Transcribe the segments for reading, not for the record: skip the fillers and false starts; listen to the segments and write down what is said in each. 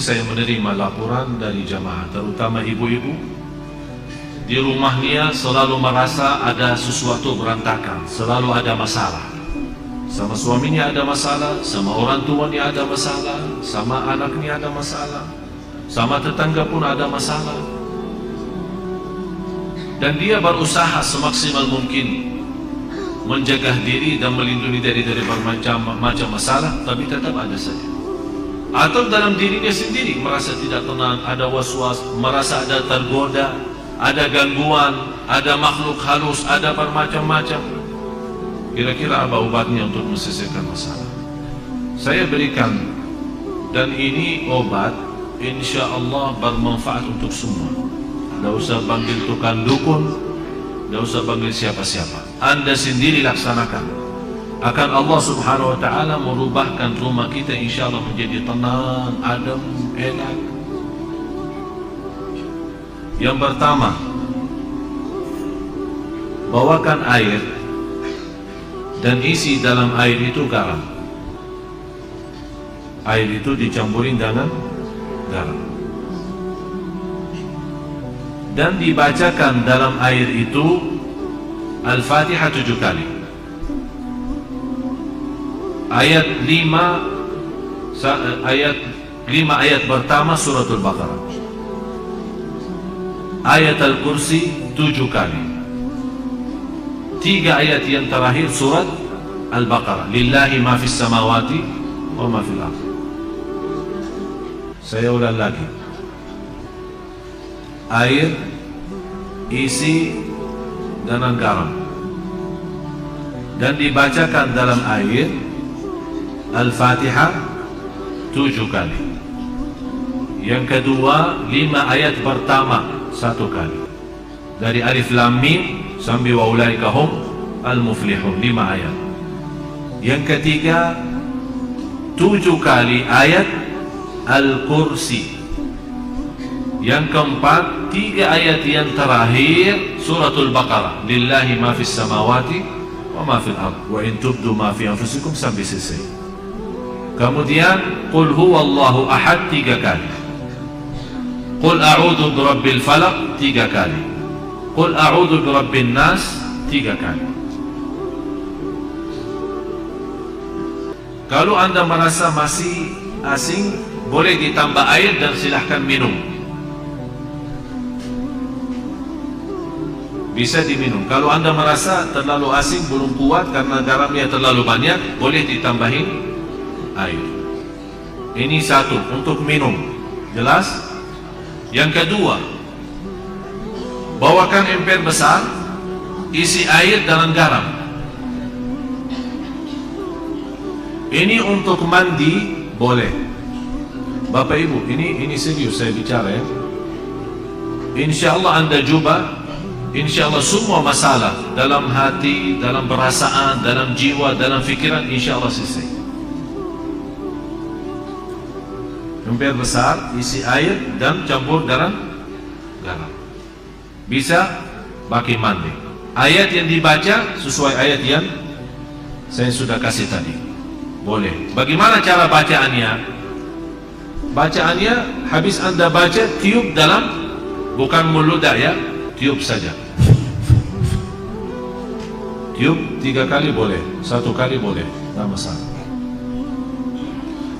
saya menerima laporan dari jamaah, terutama ibu-ibu. Di rumahnya selalu merasa ada sesuatu berantakan, selalu ada masalah. Sama suaminya ada masalah, sama orang tuanya ada masalah, sama anaknya ada masalah, sama tetangga pun ada masalah. Dan dia berusaha semaksimal mungkin menjaga diri dan melindungi dari bermacam masalah, tapi tetap ada saja. Atau dalam dirinya sendiri merasa tidak tenang, ada was-was, merasa ada tergoda, ada gangguan, ada makhluk halus, ada bermacam-macam. Kira-kira apa obatnya untuk menyelesaikan masalah? Saya berikan, dan ini obat insya Allah bermanfaat untuk semua. Tidak usah panggil tukang dukun, tidak usah panggil siapa-siapa. Anda sendiri laksanakan. Akan Allah subhanahu wa ta'ala merubahkan rumah kita insya Allah menjadi tenang, adem, enak. Yang pertama, bawakan air dan isi dalam air itu garam. Air itu dicampurin dengan garam dan dibacakan dalam air itu Al-Fatihah 7 kali. Ayat 5 ayat pertama suratul Baqarah. Ayat Al-Kursi 7 kali. 3 ayat yang terakhir surat Al-Baqarah. Lillahi ma fis samawati wa ma fil ardh. Saya ulang lagi. Air isi dengan garam dan dibacakan dalam air Al-Fatihah 7 kali. Yang kedua 5 ayat pertama 1 kali, dari Alif Lam Mim sampai wa ulaika hum al-muflihun, 5 ayat. Yang ketiga 7 kali ayat Al-Kursi. Yang keempat 3 ayat yang terakhir suratul Baqarah. Lillahi ma fis samawati wa ma fil ardh wa in tubdu ma fi anfusikum sampai selesai. Kemudian qul huwallahu ahad 3 kali. Qul a'udzu birabbil falaq 3 kali. Qul a'udzu birabbin nas 3 kali. Kalau Anda merasa masih asing, boleh ditambah air dan silahkan minum. Bisa diminum. Kalau Anda merasa terlalu asing, belum kuat karena garamnya terlalu banyak, boleh ditambahin air. Ini satu untuk minum. Jelas? Yang kedua, bawakan emper besar, isi air dengan garam. Ini untuk mandi boleh. Bapak Ibu, ini serius saya bicara ya. Insya Allah Anda coba. Insya Allah semua masalah dalam hati, dalam perasaan, dalam jiwa, dalam fikiran, insya Allah selesai. Ember besar, isi air dan campur garam. Bisa pakai mandi. Ayat yang dibaca sesuai ayat yang saya sudah kasih tadi. Boleh. Bagaimana cara bacaannya? Bacaannya habis Anda baca, tiup dalam, bukan meludah ya, tiup saja. Tiup 3 kali boleh, 1 kali boleh, tidak masalah.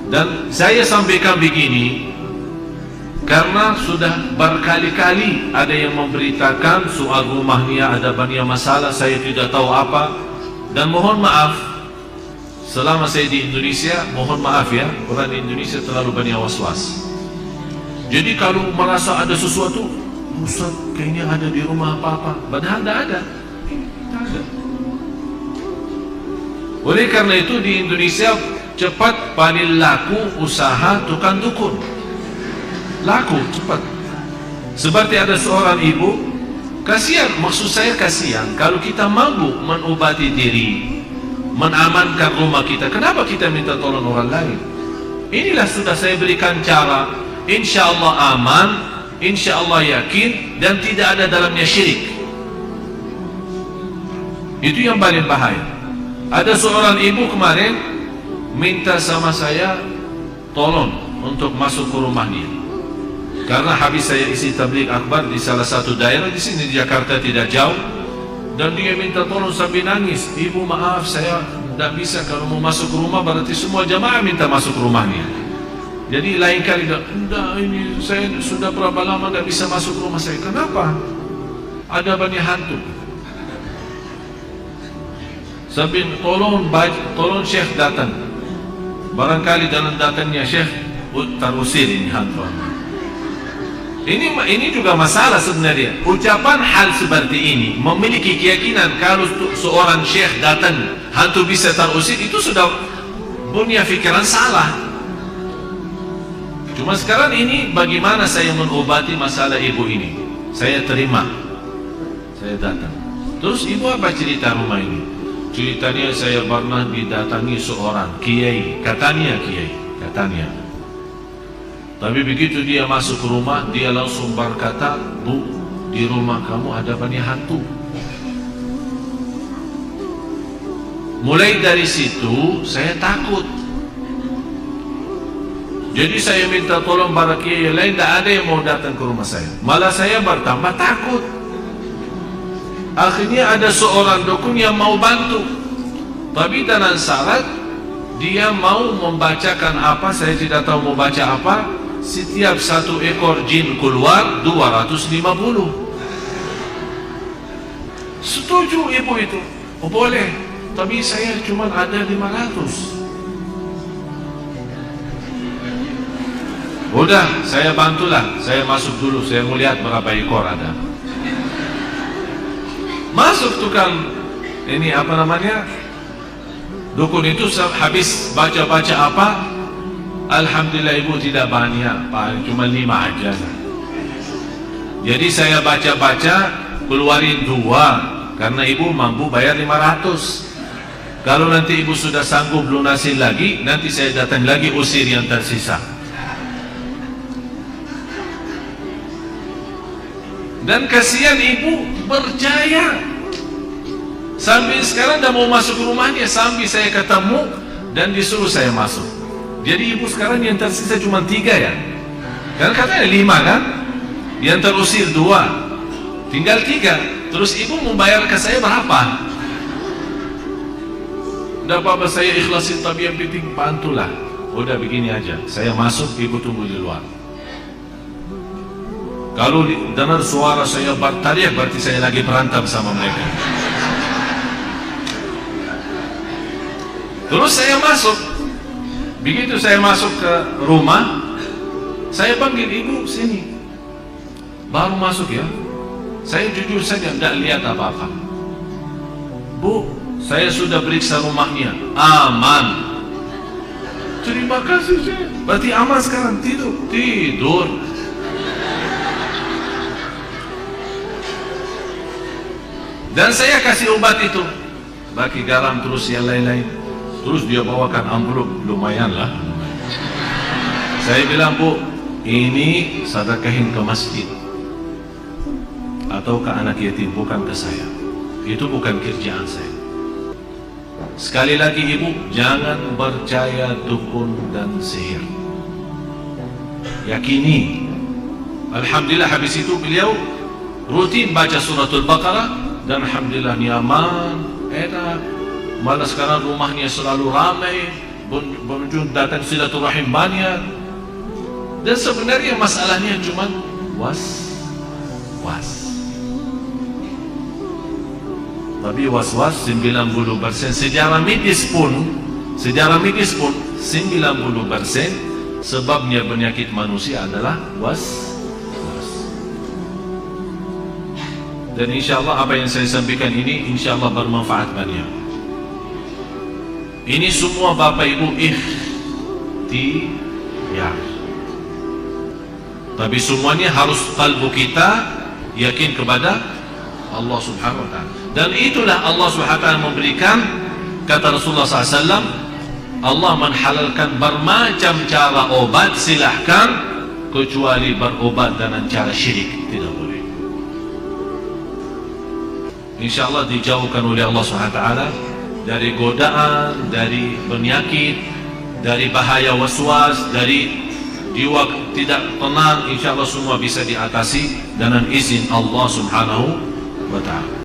Dan saya sampaikan begini karena sudah berkali-kali ada yang memberitakan soal rumahnya ada banyak masalah, saya tidak tahu apa. Dan mohon maaf, selama saya di Indonesia, mohon maaf ya, orang di Indonesia terlalu banyak was-was. Jadi kalau merasa ada sesuatu, Ustaz kayaknya ada di rumah apa-apa, padahal tidak ada. Tidak ada. Oleh karena itu di Indonesia cepat paling laku usaha tukang dukun. Laku cepat. Seperti ada seorang ibu, kasihan, maksud saya kasihan kalau kita mampu mengobati diri, mengamankan rumah kita, kenapa kita minta tolong orang lain? Inilah sudah saya berikan cara, insya Allah aman, insya Allah yakin, dan tidak ada dalamnya syirik. Itu yang paling bahaya. Ada seorang ibu kemarin minta sama saya, tolong untuk masuk ke rumahnya. Karena habis saya isi tabligh akbar di salah satu daerah di sini di Jakarta tidak jauh, dan dia minta tolong sambil nangis, "Ibu maaf saya tidak bisa, kalau mau masuk ke rumah berarti semua jamaah minta masuk ke rumahnya." Jadi lain kali enggak, ini saya sudah berapa lama tidak bisa masuk ke rumah saya. Kenapa? Ada banyak hantu. Sambil tolong Syekh datang. Barangkali dalam datangnya Syekh terusir ini hantu. Ini juga masalah sebenarnya. Ucapan hal seperti ini memiliki keyakinan kalau seorang syekh datang hantu bisa terusir, itu sudah punya pikiran salah. Cuma sekarang ini bagaimana saya mengobati masalah ibu ini? Saya terima, saya datang. Terus ibu apa cerita rumah ini? Ceritanya saya pernah didatangi seorang kiai, katanya tapi begitu dia masuk ke rumah, dia langsung berkata, "Bu, di rumah kamu ada banyak hantu." Mulai dari situ saya takut. Jadi saya minta tolong para kiai lain, tidak ada yang mau datang ke rumah saya. Malah saya bertambah takut. Akhirnya ada seorang dukun yang mau bantu, tapi dengan syarat dia mau membacakan apa, saya tidak tahu mau baca apa. Setiap satu ekor jin keluar 250. Setuju ibu itu? Oh boleh, tapi saya cuma ada 500. Udah, saya bantulah. Saya masuk dulu, saya melihat berapa ekor ada. Masuk tukang ini apa namanya, dukun itu habis baca-baca apa, alhamdulillah ibu tidak banyak, cuma 5 aja. Jadi saya baca-baca, keluarin 2, karena ibu mampu bayar 500. Kalau nanti ibu sudah sanggup lunasin lagi, nanti saya datang lagi usir yang tersisa. Dan kasihan ibu percaya. Sampai sekarang dah mau masuk ke rumahnya, sampai saya ketemu dan disuruh saya masuk. Jadi ibu sekarang yang tersisa cuma 3 ya. Karena katanya 5 kan, yang terusir 2, tinggal 3. Terus ibu membayar ke saya berapa? Tidak apa-apa, saya ikhlasin, tapi yang penting bantulah. Udah begini aja, saya masuk, ibu tunggu di luar. Kalau dengar suara saya berteriak, berarti saya lagi berantem sama mereka. Terus saya masuk. Begitu saya masuk ke rumah, saya panggil ibu sini. Baru masuk ya, saya jujur saja tidak lihat apa-apa. Bu, saya sudah periksa rumahnya, aman. Terima kasih Syekh. Berarti aman sekarang, tidur. Dan saya kasih obat itu, bagi garam terus yang lain-lain. Terus dia bawakan amplop, lumayan lah. Saya bilang, Bu, ini sedekahin ke masjid atau ke anak yatim, bukan ke saya. Itu bukan kerjaan saya. Sekali lagi ibu, jangan percaya dukun dan sihir. Yakini. Alhamdulillah habis itu beliau rutin baca suratul Baqarah, dan alhamdulillah nyaman, enak. Malah sekarang rumahnya selalu ramai, pengunjung datang silaturahim banyak. Dan sebenarnya masalahnya cuma was-was. Tapi was-was 90%. Sejarah medis pun 90% sebabnya penyakit manusia adalah was-was. Dan insyaAllah apa yang saya sampaikan ini insyaAllah bermanfaat banyak. Ini semua Bapak Ibu ikhtiar, tapi semuanya harus kalbu kita yakin kepada Allah Subhanahu wa ta'ala. Dan itulah Allah Subhanahu wa ta'ala memberikan, kata Rasulullah SAW, Allah menghalalkan bermacam cara obat, silahkan, kecuali berobat dengan cara syirik, tidak boleh. InsyaAllah dijauhkan oleh Allah SWT dari godaan, dari penyakit, dari bahaya waswas, dari jiwa tidak tenang, insya Allah semua bisa diatasi dengan izin Allah Subhanahu wa ta'ala.